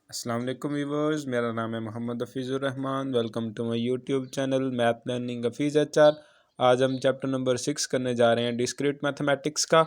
अस्सलाम वालेकुम व्यूवर्स, मेरा नाम है Mohammad Hafizur Rahman. Welcome to my YouTube channel math learning Hafiz HR. आज हम चैप्टर नंबर 6 करने जा रहे हैं डिस्क्रीट मैथमेटिक्स का।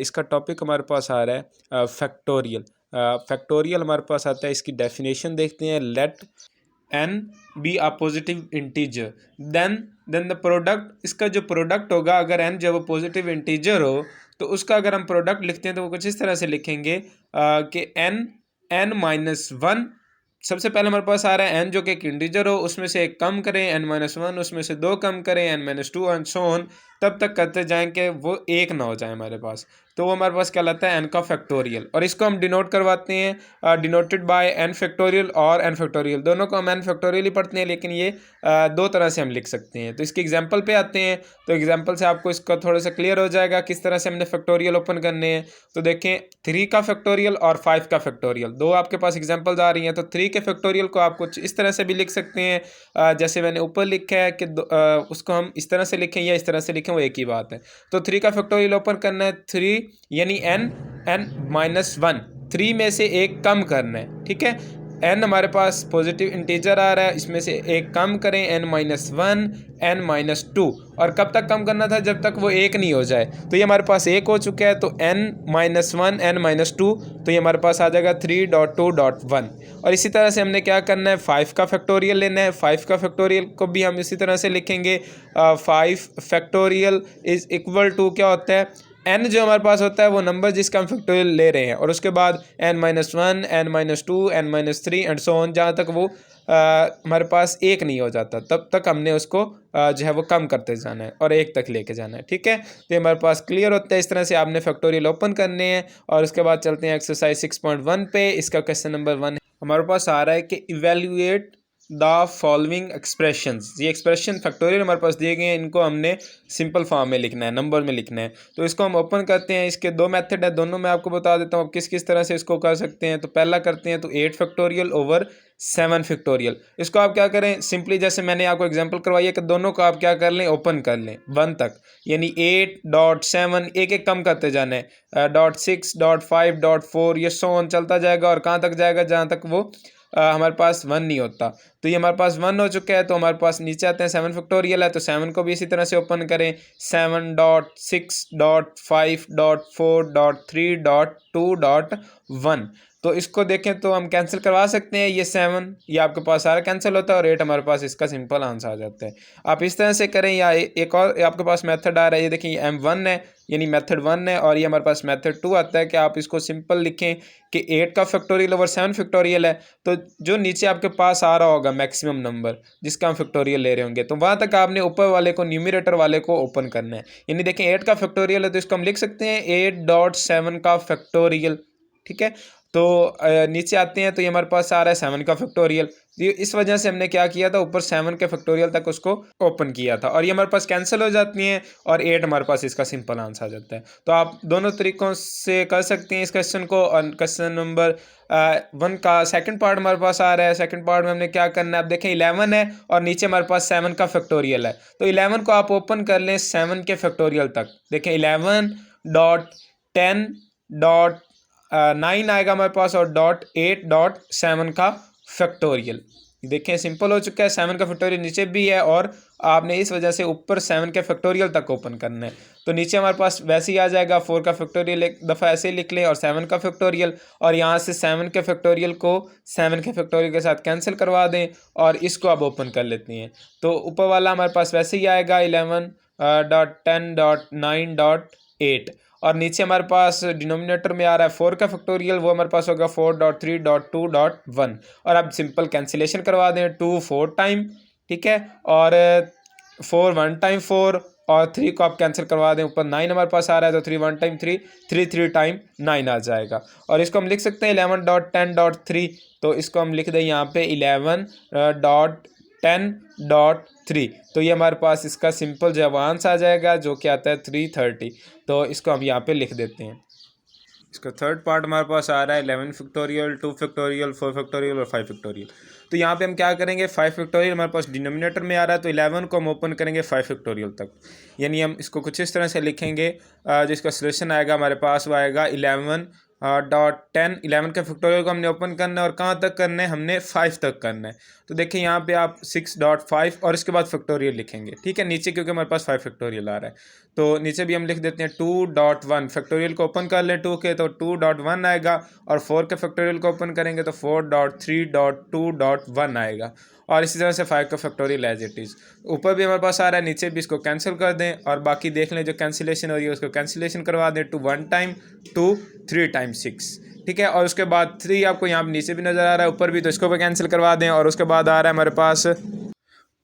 इसका टॉपिक हमारे पास आ रहा है फैक्टोरियल। फैक्टोरियल हमारे पास आता है, इसकी डेफिनेशन देखते हैं। Let n be a positive integer then the product, इसका जो प्रोडक्ट होगा अगर एन जब वो पॉजिटिव इंटीजर हो तो उसका अगर हम प्रोडक्ट लिखते हैं तो वो कुछ इस तरह से लिखेंगे कि एन माइनस वन। सबसे पहले हमारे पास आ रहा है एन जो कि एक इंटीजर हो, उसमें से एक कम करें, एन माइनस वन, उसमें से दो कम करें, n minus two, and so on, तब तक करते जाएं कि वो एक ना हो जाए हमारे पास। तो वो हमारे पास क्या लाता है, एन का फैक्टोरियल। और इसको हम डिनोट करवाते हैं डिनोटेड बाय एन फैक्टोरियल और एन फैक्टोरियल, दोनों को हम एन फैक्टोरियल ही पढ़ते हैं, लेकिन ये दो तरह से हम लिख सकते हैं। तो इसके एग्जाम्पल पे आते हैं, तो एग्जाम्पल से आपको इसका थोड़ा सा क्लियर हो जाएगा किस तरह से हमने फैक्टोरियल ओपन करने हैं। तो देखें, 3 का फैक्टोरियल और 5 का फैक्टोरियल, दो आपके पास एग्जाम्पल्स आ रही हैं। तो 3 के फैक्टोरियल को आप कुछ इस तरह से भी लिख सकते हैं, जैसे मैंने ऊपर लिखा है कि उसको हम इस तरह से लिखें या इस तरह से लिखें, वो एक ही बात है। तो 3 का फैक्टोरियल ओपन करना है, 3 यानी एन माइनस वन, 3 में से एक कम करना है, ठीक है। एन हमारे पास पॉजिटिव इंटीजर आ रहा है, इसमें से एक कम करें, n minus one, n minus two. और कब तक कम करना था, जब तक वो एक नहीं हो जाए। तो ये हमारे पास एक हो चुका है, तो n minus one, n minus two, तो ये हमारे पास आ जाएगा 3.2.1। और इसी तरह से हमने क्या करना है, 5 का फैक्टोरियल लेना है। 5 का फैक्टोरियल को भी हम इसी तरह से लिखेंगे, 5 फैक्टोरियल इज इक्वल टू क्या होता है, एन जो हमारे पास होता है वो नंबर जिसका हम फैक्टोरियल ले रहे हैं, और उसके बाद n minus one, n minus two, n minus three, and so on, जहाँ तक वो हमारे पास एक नहीं हो जाता तब तक हमने उसको जो है वो कम करते जाना है और एक तक लेके जाना है, ठीक है। तो हमारे पास क्लियर होता है, इस तरह से आपने फैक्टोरियल ओपन करने हैं। और उसके बाद चलते हैं एक्सरसाइज 6.1 पे। इसका क्वेश्चन नंबर 1 हमारे पास आ रहा है कि इवेल्युएट द फॉलोइंग एक्सप्रेशंस। ये एक्सप्रेशन फैक्टोरियल हमारे पास दिए गए हैं, इनको हमने सिंपल फॉर्म में लिखना है, नंबर में लिखना है। तो इसको हम ओपन करते हैं। इसके दो मेथड है, दोनों मैं आपको बता देता हूँ किस किस तरह से इसको कर सकते हैं। तो पहला करते हैं, तो 8 फैक्टोरियल ओवर 7 फैक्टोरियल। इसको आप क्या करें, सिंपली जैसे मैंने आपको एग्जांपल करवाई है कि दोनों को आप क्या कर लें, ओपन कर लें 1 तक, यानी 8.7 एक एक कम करते जाना है, .6, .5, .4, ये सो ऑन चलता जाएगा। और कहाँ तक जाएगा, जहाँ तक वो हमारे पास 1 नहीं होता। तो ये हमारे पास 1 हो चुका है, तो हमारे पास नीचे आते हैं 7 फैक्टोरियल है, तो 7 को भी इसी तरह से ओपन करें, 7.6.5.4.3.2.1। तो इसको देखें तो हम कैंसिल करवा सकते हैं, ये 7 ये आपके पास सारा कैंसिल होता है, और 8 हमारे पास इसका सिंपल आंसर आ जाता है। आप इस तरह से करें, या एक और आपके पास मेथड आ रहा है, ये देखिए M1 है, यानी मेथड 1 है, और ये हमारे पास मेथड 2 आता है कि आप इसको सिंपल लिखें कि 8 का फैक्टोरियल ओवर 7 फैक्टोरियल है। तो जो नीचे आपके पास आ रहा होगा मैक्सिमम नंबर जिसका हम फैक्टोरियल ले रहे होंगे, तो वहाँ तक आपने ऊपर वाले को, न्यूमरेटर वाले को ओपन करना है। यानी देखें 8 का फैक्टोरियल है, तो इसको हम लिख सकते हैं 8.7 का फैक्टोरियल, ठीक है। तो नीचे आते हैं, तो ये हमारे पास आ रहा है 7 का फैक्टोरियल। ये इस वजह से हमने क्या किया था, ऊपर 7 के फैक्टोरियल तक उसको ओपन किया था, और ये हमारे पास कैंसिल हो जाती हैं, और 8 हमारे पास इसका सिंपल आंसर आ जाता है। तो आप दोनों तरीक़ों से कर सकते हैं इस क्वेश्चन को। और क्वेश्चन नंबर 1 का सेकंड पार्ट हमारे पास आ रहा है। सेकंड पार्ट में हमने क्या करना है, आप देखें 11 है, और नीचे हमारे पास 7 का फैक्टोरियल है। तो 11 को आप ओपन कर लें 7 के फैक्टोरियल तक। देखें 11.10.9 आएगा हमारे पास, और .8.7 का फैक्टोरियल। देखें सिंपल हो चुका है, 7 का फैक्टोरियल नीचे भी है, और आपने इस वजह से ऊपर 7 के फैक्टोरियल तक ओपन करना है। तो नीचे हमारे पास वैसे ही आ जाएगा, 4 का फैक्टोरियल एक दफ़ा ऐसे ही लिख लें, और 7 का फैक्टोरियल, और यहाँ से 7 के फैक्टोरियल को 7 के फैक्टोरियल के साथ कैंसिल करवा दें, और इसको आप ओपन कर लेते हैं। तो ऊपर वाला हमारे पास वैसे ही आएगा 11.10.9.8, और नीचे हमारे पास डिनोमिनेटर में आ रहा है 4 का फैक्टोरियल, वो हमारे पास होगा 4.3.2.1। और अब सिंपल कैंसिलेशन करवा दें, 2 4 टाइम, ठीक है, और 4 1 टाइम 4, और 3 को आप कैंसिल करवा दें, ऊपर 9 हमारे पास आ रहा है, तो 3 1 टाइम 3, 3 3 टाइम 9 आ जाएगा। और इसको हम लिख सकते हैं 11.10.3, तो इसको हम लिख दें यहाँ पे 11.10.3। तो ये हमारे पास इसका सिंपल जवाब आंसर आ जाएगा, जो कि आता है 330। तो इसको हम यहाँ पे लिख देते हैं। इसका थर्ड पार्ट हमारे पास आ रहा है 11 फैक्टोरियल, 2 फैक्टोरियल, 4 फैक्टोरियल और 5 फैक्टोरियल। तो यहाँ पे हम क्या करेंगे, 5 फैक्टोरियल हमारे पास डिनोमिनेटर में आ रहा है, तो 11 को हम ओपन करेंगे 5 फैक्टोरियल तक। यानी हम इसको कुछ इस तरह से लिखेंगे, जिसका सोल्यूशन आएगा हमारे पास, वो आएगा 11 डॉट 10 11 के फैक्टोरियल को हमने ओपन करना है और कहाँ तक करना है, हमने 5 तक करना है। तो देखिए यहाँ पे आप 6.5 और इसके बाद फैक्टोरियल लिखेंगे, ठीक है, नीचे क्योंकि हमारे पास 5 फैक्टोरियल आ रहा है तो नीचे भी हम लिख देते हैं 2.1। फैक्टोरियल को ओपन कर लें 2 के तो 2.1 आएगा, और 4 के फैक्टोरियल को ओपन करेंगे तो 4.3.2.1 आएगा, और इसी तरह से 5 का फैक्टोरियल एज इट इज़। ऊपर भी हमारे पास आ रहा है, नीचे भी इसको कैंसिल कर दें और बाकी देख लें जो कैंसिलेशन हो रही है उसको कैंसिलेशन करवा दें, 2 1 टाइम 2 3 टाइम्स 6, ठीक है। और उसके बाद 3 आपको यहाँ नीचे भी नज़र आ रहा है, ऊपर भी, तो इसको भी कैंसिल करवा दें। और उसके बाद आ रहा है हमारे पास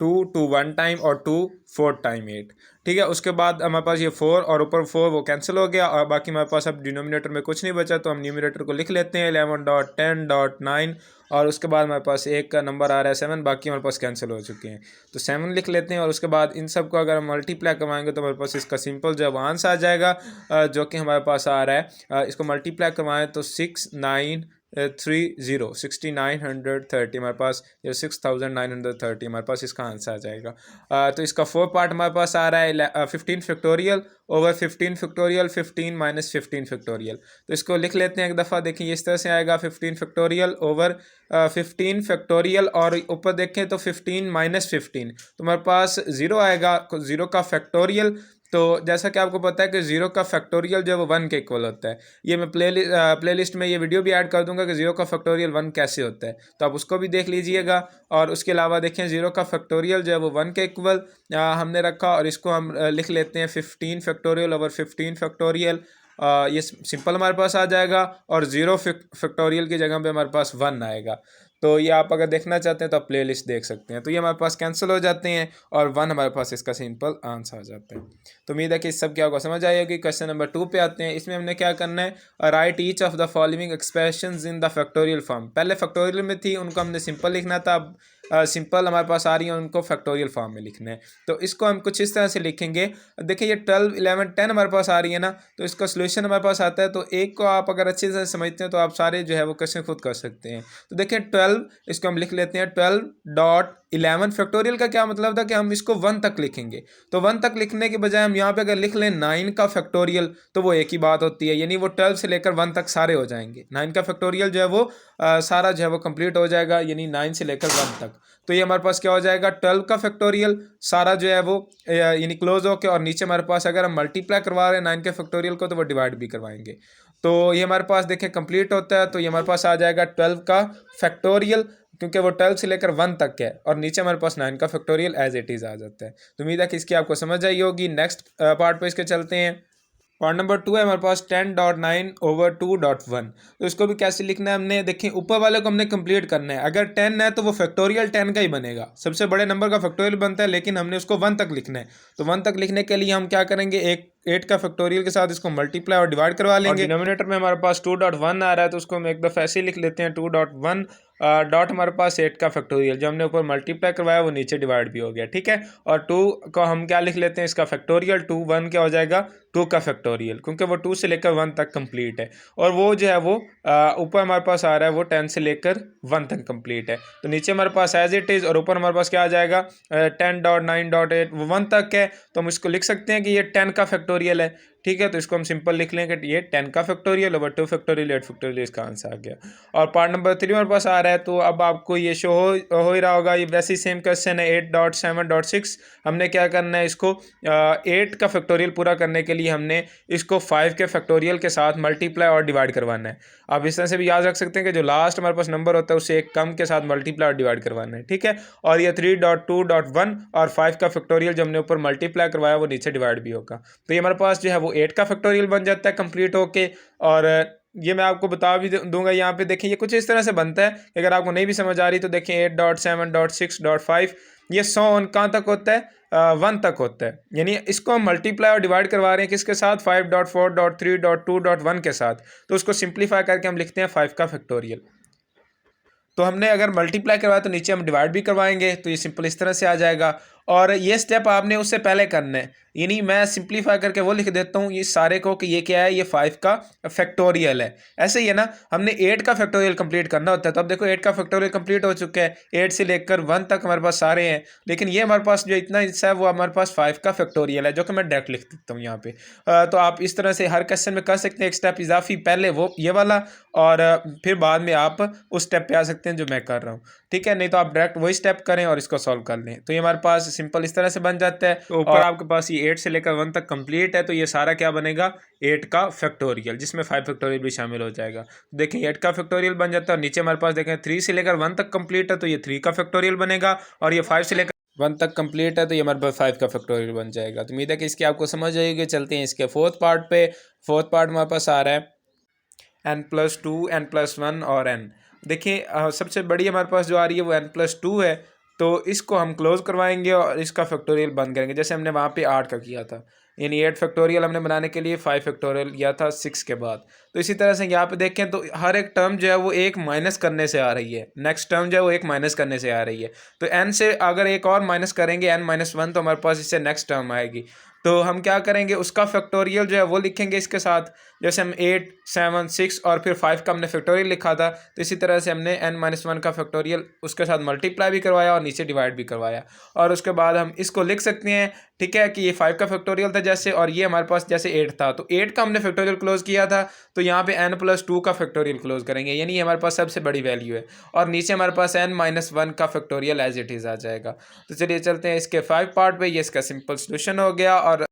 2 2 1 टाइम और 2 4 टाइम 8, ठीक है। उसके बाद हमारे पास ये 4 और ऊपर 4 वो कैंसिल हो गया, और बाकी हमारे पास अब डिनोमिनेटर में कुछ नहीं बचा, तो हम न्यूमिनेटर को लिख लेते हैं 11.10.9, और उसके बाद हमारे पास एक का नंबर आ रहा है 7, बाकी हमारे पास कैंसिल हो चुके हैं तो 7 लिख लेते हैं। और उसके बाद इन सब को अगर हम मल्टीप्लाई करवाएंगे तो हमारे पास इसका सिंपल जो आंसर आ जाएगा, जो कि हमारे पास आ रहा है, इसको मल्टीप्लाई करवाएं तो 6930 हमारे पास, या 6930 हमारे पास इसका आंसर आ जाएगा। तो इसका 4 पार्ट हमारे पास आ रहा है 15 factorial over 15 factorial 15 minus 15 factorial. तो इसको लिख लेते हैं एक दफ़ा, देखिए इस तरह से आएगा 15 फैक्टोरियल ओवर 15 फैक्टोरियल, और ऊपर देखें तो 15 माइनस 15, तो हमारे पास 0 आएगा, 0 का फैक्टोरियल। तो जैसा कि आपको पता है कि 0 का फैक्टोरियल जो है वो 1 के इक्वल होता है। ये मैं प्लेलिस्ट में ये वीडियो भी ऐड कर दूंगा कि 0 का फैक्टोरियल 1 कैसे होता है, तो आप उसको भी देख लीजिएगा। और उसके अलावा देखें 0 का फैक्टोरियल जो है वो 1 के इक्वल हमने रखा, और इसको हम लिख लेते हैं 15 फैक्टोरियल ओवर 15 फैक्टोरियल। ये सिंपल हमारे पास आ जाएगा, और 0 फैक्टोरियल की जगह पे हमारे पास 1 आएगा। तो ये आप अगर देखना चाहते हैं तो आप प्लेलिस्ट देख सकते हैं। तो ये हमारे पास कैंसिल हो जाते हैं, और 1 हमारे पास इसका सिंपल आंसर आ जाता है। तो उम्मीद है कि इस सब क्या होगा समझ आई होगी। क्वेश्चन नंबर 2 पे आते हैं। इसमें हमने क्या करना है, right each of the following expressions in the factorial form. पहले फैक्टोरियल में थी, उनको हमने सिंपल लिखना था, अब सिंपल हमारे पास आ रही है, उनको फैक्टोरियल फॉर्म में लिखना है। तो इसको हम कुछ इस तरह से लिखेंगे, देखिए ये 12 11 10 हमारे पास आ रही है ना, तो इसका सोल्यूशन हमारे पास आता है। तो एक को आप अगर अच्छे से समझते हैं तो आप सारे जो है वो क्वेश्चन खुद कर सकते हैं। तो देखिए 12, इसको हम लिख लेते हैं 12.11 फैक्टोरियल का क्या मतलब था कि हम इसको 1 तक लिखेंगे। तो 1 तक लिखने के बजाय हम यहाँ पे अगर लिख लें 9 का फैक्टोरियल, तो वो एक ही बात होती है, यानी वो 12 से लेकर 1 तक सारे हो जाएंगे। 9 का फैक्टोरियल जो है वो सारा जो है वो कंप्लीट हो जाएगा, यानी 9 से लेकर 1 तक। तो ये हमारे पास क्या हो जाएगा, 12 का फैक्टोरियल सारा जो है वो यानी क्लोज होके, और नीचे हमारे पास अगर हम मल्टीप्लाई करवा रहे हैं 9 के फैक्टोरियल को तो वो डिवाइड भी करवाएंगे। तो ये हमारे पास देखें कंप्लीट होता है। तो ये हमारे पास आ जाएगा 12 का फैक्टोरियल, क्योंकि वो 12 से लेकर 1 तक है, और नीचे हमारे पास 9 का फैक्टोरियल एज इट इज़ आ जाता है। तो उम्मीद है कि इसकी आपको समझ आई होगी। नेक्स्ट पार्ट पे इसके चलते हैं। पार्ट नंबर 2 है हमारे पास 10.9 ओवर 2.1। तो इसको भी कैसे लिखना है, हमने देखिए ऊपर वाले को हमने कंप्लीट करना है। अगर 10 है तो वो फैक्टोरियल 10 का ही बनेगा, सबसे बड़े नंबर का फैक्टोरियल बनता है, लेकिन हमने उसको 1 तक लिखना है। तो 1 तक लिखने के लिए हम क्या करेंगे, एक 8 का फैक्टोरियल के साथ इसको मल्टीप्लाई और डिवाइड करवा लेंगे। डिनोमिनेटर में हमारे पास 2.1 आ रहा है, तो उसको हम एक दफ़ा ऐसे ही लिख लेते हैं 2.1 डॉट हमारे पास 8 का फैक्टोरियल, जो हमने ऊपर मल्टीप्लाई करवाया वो नीचे डिवाइड भी हो गया, ठीक है। और 2 को हम क्या लिख लेते हैं, इसका फैक्टोरियल 2 1 क्या हो जाएगा 2 का फैक्टोरियल, क्योंकि वो 2 से लेकर 1 तक कंप्लीट है। और वो जो है वो ऊपर हमारे पास आ रहा है वो 10 से लेकर 1 तक कंप्लीट है। तो नीचे हमारे पास एज इट इज़, और ऊपर हमारे पास क्या आ जाएगा 10.9.8 वो 1 तक है। तो हम इसको लिख सकते हैं कि ये 10 का फैक्टोरियल है, ठीक है। तो इसको हम सिंपल लिख लेंगे कि ये 10 का फैक्टोरियल ओवर 2 फैक्टोरियल 8 फैक्टोरियल, इसका आंसर आ गया। और पार्ट नंबर 3 हमारे पास आ रहा है, तो अब आपको ये शो हो ही रहा होगा, ये वैसे ही सेम क्वेश्चन है 8.7.6। हमने क्या करना है, इसको 8 का फैक्टोरियल पूरा करने के लिए हमने इसको 5 के फैक्टोरियल के साथ मल्टीप्लाई और डिवाइड करवाना है। आप इस तरह से भी याद रख सकते हैं कि जो लास्ट हमारे पास नंबर होता है उससे एक कम के साथ मल्टीप्लाई और डिवाइड करवाना है, ठीक है। और ये 3.2.1 और 5 का फैक्टोरियल जो हमने ऊपर मल्टीप्लाई करवाया वो नीचे डिवाइड भी होगा। तो ये हमारे पास जो है वो 8 का फैक्टोरियल बन जाता है कंप्लीट होके। और ये मैं आपको बता भी दूंगा, यहाँ पे देखें ये कुछ इस तरह से बनता है कि अगर आपको नहीं भी समझ आ रही तो देखें 8.7.6.5 ये 100 कहाँ तक होता है 1 तक होता है, यानी इसको हम मल्टीप्लाई और डिवाइड करवा रहे हैं किसके साथ 5.4.3.2.1 के साथ। तो उसको सिंप्लीफाई करके हम लिखते हैं 5 का फैक्टोरियल। तो हमने अगर मल्टीप्लाई करवाया तो नीचे हम डिवाइड भी करवाएंगे, तो ये सिंपल इस तरह से आ जाएगा। और ये स्टेप आपने उससे पहले करना है, यानी मैं सिंप्लीफाई करके वो लिख देता हूँ ये सारे को कि ये क्या है, ये 5 का फैक्टोरियल है। ऐसे ही है ना, हमने 8 का फैक्टोरियल कंप्लीट करना होता है। तो अब देखो 8 का फैक्टोरियल कंप्लीट हो चुका है, 8 से लेकर 1 तक हमारे पास सारे हैं, लेकिन ये हमारे पास जो इतना हिस्सा है वो हमारे पास 5 का फैक्टोरियल है, जो कि मैं डायरेक्ट लिख देता हूँ यहाँ पे। तो आप इस तरह से हर क्वेश्चन में कर सकते हैं एक स्टेप इजाफी, पहले वो ये वाला और फिर बाद में आप उस स्टेप पे आ सकते हैं जो मैं कर रहा हूँ, ठीक है। नहीं तो आप डायरेक्ट वही स्टेप करें और इसको सॉल्व कर लें, तो ये हमारे पास सिंपल इस तरह से बन जाता है। तो ऊपर आपके पास ये 8 से लेकर 1 तक कंप्लीट है, तो ये सारा क्या बनेगा, 8 का फैक्टोरियल, जिसमें 5 फैक्टोरियल भी शामिल हो जाएगा। देखिए 8 का फैक्टोरियल बन जाता है, और नीचे हमारे पास देखें 3 से लेकर 1 तक कंप्लीट है, तो ये 3 का फैक्टोरियल बनेगा, और ये 5 से लेकर 1 तक कंप्लीट है, तो ये हमारे पास 5 का फैक्टोरियल बन जाएगा। तो उम्मीद है कि इसकी आपको समझ आएगी। चलते हैं इसके फोर्थ पार्ट पे। फोर्थ पार्ट हमारे पास आ रहा है n+2, n+1 और n। देखिए सबसे बड़ी हमारे पास जो आ रही है वो n+2 है, तो इसको हम क्लोज करवाएंगे और इसका फैक्टोरियल बंद करेंगे, जैसे हमने वहाँ पे 8 का किया था। यानी 8 फैक्टोरियल हमने बनाने के लिए 5 फैक्टोरियल किया था 6 के बाद। तो इसी तरह से यहाँ पे देखें तो हर एक टर्म जो है वो एक माइनस करने से आ रही है, नेक्स्ट टर्म जो है वो एक माइनस करने से आ रही है। तो n से अगर एक और माइनस करेंगे n-1, तो हमारे पास इससे नेक्स्ट टर्म आएगी। तो हम क्या करेंगे, उसका फैक्टोरियल जो है वो लिखेंगे इसके साथ, जैसे हम 8, 7, 6 और फिर 5 का हमने फैक्टोरियल लिखा था, तो इसी तरह से हमने n-1 का फैक्टोरियल उसके साथ मल्टीप्लाई भी करवाया और नीचे डिवाइड भी करवाया। और उसके बाद हम इसको लिख सकते हैं, ठीक है, कि ये 5 का फैक्टोरियल था जैसे, और ये हमारे पास जैसे 8 था, तो 8 का हमने फैक्टोरियल क्लोज किया था, तो यहाँ पे n+2 का फैक्टोरियल क्लोज करेंगे, यानी ये हमारे पास सबसे बड़ी वैल्यू है। और नीचे हमारे पास n-1 का फैक्टोरियल एज इट इज़ आ जाएगा। तो चलिए चलते हैं इसके 5 पार्ट पे। ये इसका सिंपल सोल्यूशन हो गया। और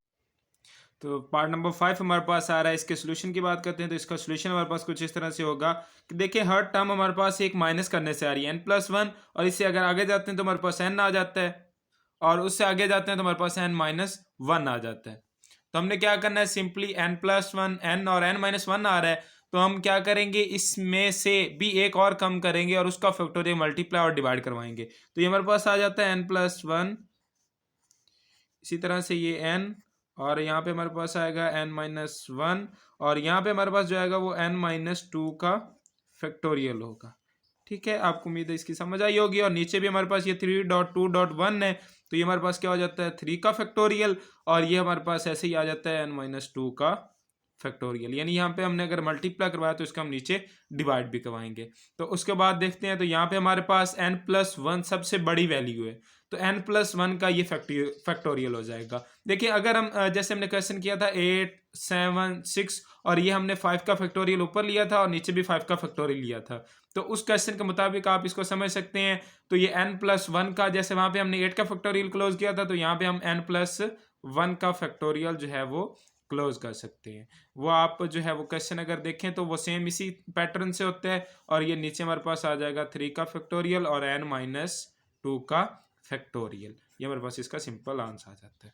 तो पार्ट नंबर 5 हमारे पास आ रहा है, इसके सोल्यूशन की बात करते हैं। तो इसका सोल्यूशन हमारे पास कुछ इस तरह से होगा कि देखिए हर टर्म हमारे पास एक माइनस करने से आ रही है n+1, और इससे अगर आगे जाते हैं तो हमारे पास n आ जाता है, और उससे आगे जाते हैं तो हमारे पास n-1 आ जाता है। तो हमने क्या करना है, सिंपली n+1, n और n-1 आ रहा है, तो हम क्या करेंगे, इसमें से भी एक और कम करेंगे और उसका फैक्टोरियल मल्टीप्लाई और डिवाइड करवाएंगे। तो ये हमारे पास आ जाता है n+1, इसी तरह से ये n, और यहाँ पे हमारे पास आएगा n-1, और यहाँ पे हमारे पास जो आएगा वो n-2 का फैक्टोरियल होगा। ठीक है, आपको उम्मीद है इसकी समझ आई होगी। और नीचे भी हमारे पास ये 3.2.1 है, तो ये हमारे पास क्या हो जाता है, 3 का फैक्टोरियल, और ये हमारे पास ऐसे ही आ जाता है n-2 का फैक्टोरियल। यानी यहाँ पे हमने अगर मल्टीप्लाई करवाया तो इसका हम नीचे डिवाइड भी करवाएंगे। तो उसके बाद देखते हैं, तो यहाँ पे हमारे पास n+1 सबसे बड़ी वैल्यू है, तो n+1 का ये फैक्टोरियल हो जाएगा। देखिए अगर हम जैसे हमने क्वेश्चन किया था 8, 7, 6, और ये हमने 5 का फैक्टोरियल ऊपर लिया था और नीचे भी 5 का फैक्टोरियल लिया था, तो उस क्वेश्चन के मुताबिक आप इसको समझ सकते हैं। तो ये n+1 का, जैसे वहाँ पे हमने 8 का फैक्टोरियल क्लोज किया था, तो यहाँ पे हम n+1 का फैक्टोरियल जो है वो क्लोज कर सकते हैं। वो आप जो है वो क्वेश्चन अगर देखें तो वो सेम इसी पैटर्न से होता है, और ये नीचे हमारे पास आ जाएगा 3 का फैक्टोरियल और n-2 का फैक्टोरियल। ये हमारे पास इसका सिंपल आंसर आ जाता है।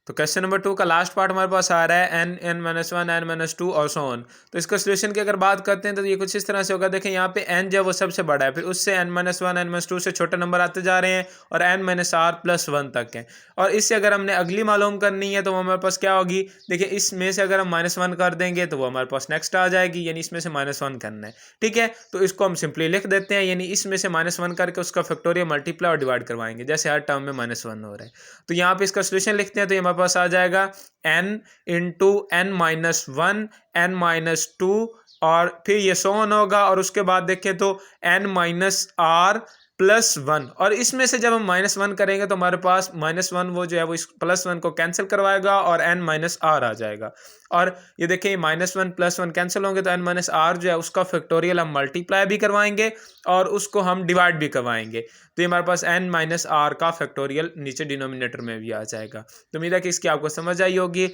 तो क्वेश्चन नंबर 2 का लास्ट पार्ट हमारे पास आ रहा है n-1, n-2 और सो ऑन। तो इसका सोल्यूशन की अगर बात करते हैं तो ये कुछ इस तरह से होगा। देखें यहाँ पे n जो है वो सबसे बड़ा है, फिर उससे n-1, n-2 से छोटे नंबर आते जा रहे हैं, और n-r+1 तक है। और इससे अगर हमने अगली मालूम करनी है तो वो हमारे पास क्या होगी, देखिए इसमें से अगर हम -1 कर देंगे तो वो हमारे पास नेक्स्ट आ जाएगी, यानी इसमें से -1 करना है। ठीक है, तो इसको हम सिंपली लिख देते हैं, यानी इसमें से -1 करके उसका फैक्टोरियल मल्टीप्लाई और डिवाइड करवाएंगे, जैसे हर टर्म में -1 हो रहा है। तो यहाँ पे इसका सोल्यूशन लिखते हैं, तो हमारे पास आ जाएगा n इंटू n-1, n-2, और फिर ये सो ऑन होगा, और उसके बाद देखें तो n-r+1, और इसमें से जब हम -1 करेंगे तो हमारे पास -1 वो जो है वो इस +1 को कैंसिल करवाएगा और n-r आ जाएगा। और ये देखिए -1 +1 कैंसिल होंगे तो n-r जो है उसका फैक्टोरियल हम मल्टीप्लाई भी करवाएंगे और उसको हम डिवाइड भी करवाएंगे, तो ये हमारे पास n-r का फैक्टोरियल नीचे डिनोमिनेटर में भी आ जाएगा। तो उम्मीद है कि इसकी आपको समझ आई होगी।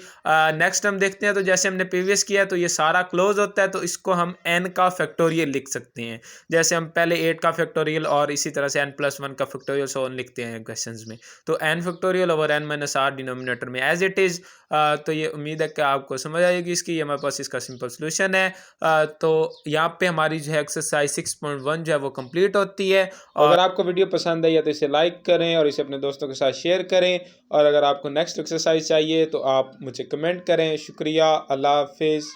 नेक्स्ट हम देखते हैं, तो जैसे हमने प्रीवियस किया तो ये सारा क्लोज होता है, तो इसको हम n का फैक्टोरियल लिख सकते हैं, जैसे हम पहले 8 का फैक्टोरियल और इसी तरह से n+1 का फैक्टोरियल सो ऑन लिखते हैं क्वेश्चंस में। तो n factorial over n-r denominator में एज इट इज़। तो ये उम्मीद है कि आपको समझ आएगी इसकी। हमारे पास इसका सिंपल सोल्यूशन है। तो यहाँ पे हमारी जो है एक्सरसाइज 6.1 जो है वो कंप्लीट होती है। और अगर आपको वीडियो पसंद आई है तो इसे लाइक करें और इसे अपने दोस्तों के साथ शेयर करें, और अगर आपको नेक्स्ट एक्सरसाइज चाहिए तो आप मुझे कमेंट करें। शुक्रिया, अल्लाह हाफिज़।